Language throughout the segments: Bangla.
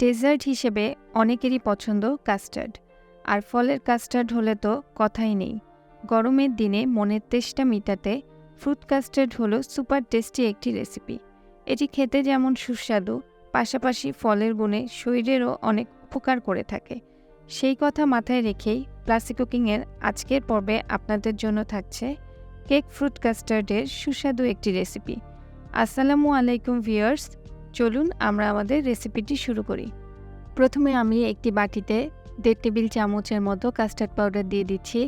ডেজার্ট হিসেবে অনেকেরই পছন্দ কাস্টার্ড, আর ফলের কাস্টার্ড হলে তো কথাই নেই। গরমের দিনে মনের তেষ্টা মেটাতে ফ্রুট কাস্টার্ড হলো সুপার টেস্টি একটি রেসিপি। এটি খেতে যেমন সুস্বাদু, পাশাপাশি ফলের গুণে শরীরেরও অনেক উপকার করে থাকে। সেই কথা মাথায় রেখেই প্লাসি কুকিংয়ের আজকের পর্বে আপনাদের জন্য থাকছে কেক ফ্রুট কাস্টার্ডের সুস্বাদু একটি রেসিপি। আসসালামু আলাইকুম ভিউয়ার্স, চলুন আমরা আমাদের রেসিপিটি শুরু করি। প্রথমে আমি একটি বাটিতে 1.5 টেবিল চামচের মতো কাস্টার্ড পাউডার দিয়ে দিচ্ছি।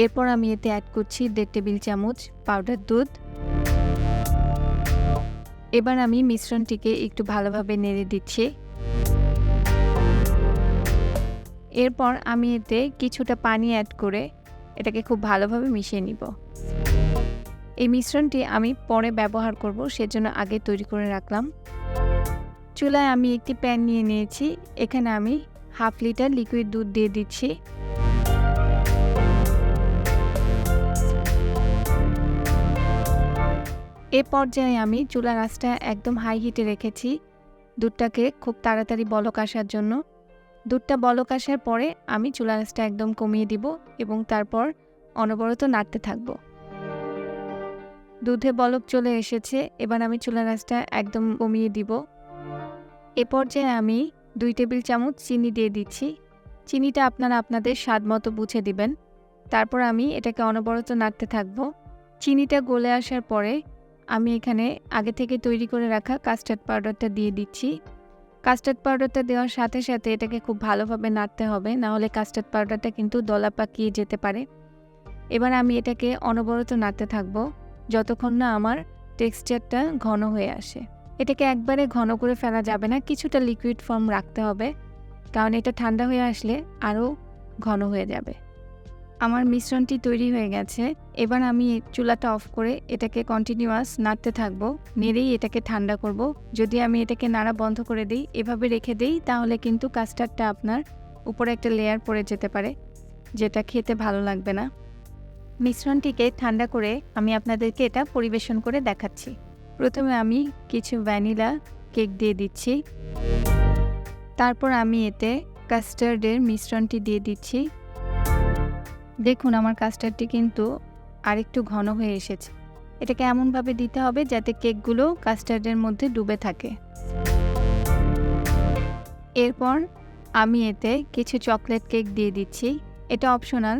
এরপর আমি এতে অ্যাড করছি 1.5 টেবিল চামচ পাউডার দুধ। এবার আমি মিশ্রণটিকে একটু ভালোভাবে নেড়ে দিচ্ছি। এরপর আমি এতে কিছুটা পানি অ্যাড করে এটাকে খুব ভালোভাবে মিশিয়ে নিব। এই মিশ্রণটি আমি পরে ব্যবহার করব, সেজন্য আগে তৈরি করে রাখলাম। চুলায় আমি একটি প্যান নিয়ে নিয়েছি। এখানে আমি 1/2 লিটার লিকুইড দুধ দিয়ে দিচ্ছি। এ পর্যায়ে আমি চুলার আঁচটা একদম হাই হিটে রেখেছি দুধটাকে খুব তাড়াতাড়ি বলক আসার জন্য। দুধটা বলক আসার পরে আমি চুলার আঁচটা একদম কমিয়ে দিব এবং তারপর অনবরত নাড়তে থাকব। দুধে বলক চলে এসেছে, এবার আমি চুলার আঁচটা একদম কমিয়ে দিব। এ পর্যায়ে আমি 2 টেবিল চামচ চিনি দিয়ে দিচ্ছি। চিনিটা আপনারা আপনাদের স্বাদ মতো বুঝে দিবেন। তারপর আমি এটাকে অনবরত নাড়তে থাকব। চিনিটা গলে আসার পরে আমি এখানে আগে থেকে তৈরি করে রাখা কাস্টার্ড পাউডারটা দিয়ে দিচ্ছি। কাস্টার্ড পাউডারটা দেওয়ার সাথে সাথে এটাকে খুব ভালোভাবে নাড়তে হবে, না হলে কাস্টার্ড পাউডারটা কিন্তু দলা পাকিয়ে যেতে পারে। এবার আমি এটাকে অনবরত নাড়তে থাকব যতক্ষণ না আমার টেক্সচারটা ঘন হয়ে আসে। এটাকে একবারে ঘন করে ফেলা যাবে না, কিছুটা লিকুইড ফর্ম রাখতে হবে, কারণ এটা ঠান্ডা হয়ে আসলে আরও ঘন হয়ে যাবে। আমার মিশ্রণটি তৈরি হয়ে গেছে। এবার আমি চুলাটা অফ করে এটাকে কন্টিনিউয়াস নাড়তে থাকব, নেড়েই এটাকে ঠান্ডা করব। যদি আমি এটাকে নাড়া বন্ধ করে দিই, এভাবে রেখে দিই, তাহলে কিন্তু কাস্টার্ডটা আপনার উপরে একটা লেয়ার পড়ে যেতে পারে, যেটা খেতে ভালো লাগবে না। মিশ্রণটিকে ঠান্ডা করে আমি আপনাদেরকে এটা পরিবেশন করে দেখাচ্ছি। প্রথমে আমি কিছু ভ্যানিলা কেক দিয়ে দিচ্ছি। তারপর আমি এতে কাস্টার্ডের মিশ্রণটি দিয়ে দিচ্ছি। দেখুন আমার কাস্টার্ডটি কিন্তু আরেকটু ঘন হয়ে এসেছে। এটাকে এমনভাবে দিতে হবে যাতে কেকগুলো কাস্টার্ডের মধ্যে ডুবে থাকে। এরপর আমি এতে কিছু চকলেট কেক দিয়ে দিচ্ছি। এটা অপশনাল,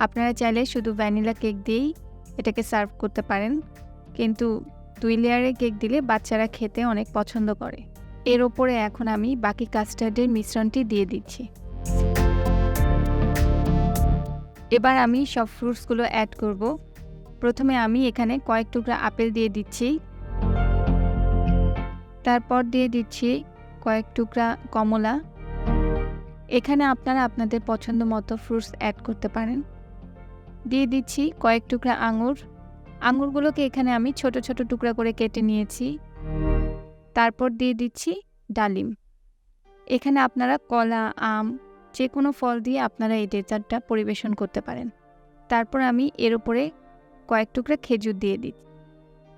আপনারা চাইলে শুধু ভ্যানিলা কেক দিয়েই এটাকে সার্ভ করতে পারেন, কিন্তু 2 লেয়ারের কেক দিলে বাচ্চারা খেতে অনেক পছন্দ করে। এর ওপরে এখন আমি বাকি কাস্টার্ডের মিশ্রণটি দিয়ে দিচ্ছি। এবার আমি সব ফ্রুটসগুলো অ্যাড করব। প্রথমে আমি এখানে কয়েক টুকরা আপেল দিয়ে দিচ্ছি। তারপর দিয়ে দিচ্ছি কয়েক টুকরা কমলা। এখানে আপনারা আপনাদের পছন্দ মতো ফ্রুটস অ্যাড করতে পারেন। দিয়ে দিচ্ছি কয়েক টুকরা আঙুর। আঙুরগুলোকে এখানে আমি ছোট ছোট টুকরা করে কেটে নিয়েছি। তারপর দিয়ে দিচ্ছি ডালিম। এখানে আপনারা কলা, আম, যে কোনো ফল দিয়ে আপনারা এই ডেজার্টটা পরিবেশন করতে পারেন। তারপর আমি এর উপরে কয়েক টুকরা খেজুর দিয়ে দিই।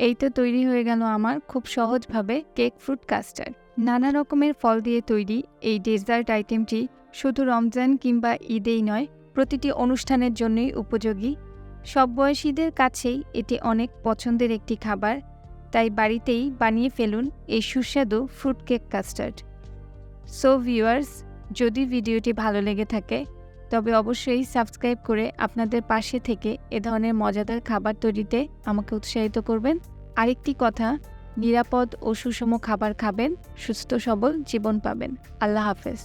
এই তো তৈরি হয়ে গেল আমার খুব সহজভাবে কেক ফ্রুট কাস্টার্ড। নানা রকমের ফল দিয়ে তৈরি এই ডেজার্ট আইটেমটি শুধু রমজান কিংবা ঈদেই নয়, প্রতিটি অনুষ্ঠানের জন্যই উপযোগী। সব বয়সীদের কাছেই এটি অনেক পছন্দের একটি খাবার, তাই বাড়িতেই বানিয়ে ফেলুন এই সুস্বাদু fruit cake custard. So viewers, যদি ভিডিওটি ভালো লেগে থাকে তবে অবশ্যই সাবস্ক্রাইব করে আপনাদের পাশে থেকে এ ধরনের মজাদার খাবার তৈরিতে আমাকে উৎসাহিত করবেন। আরেকটি কথা, নিরাপদ ও সুষম খাবার খাবেন, সুস্থ সবল জীবন পাবেন। আল্লাহ হাফেজ।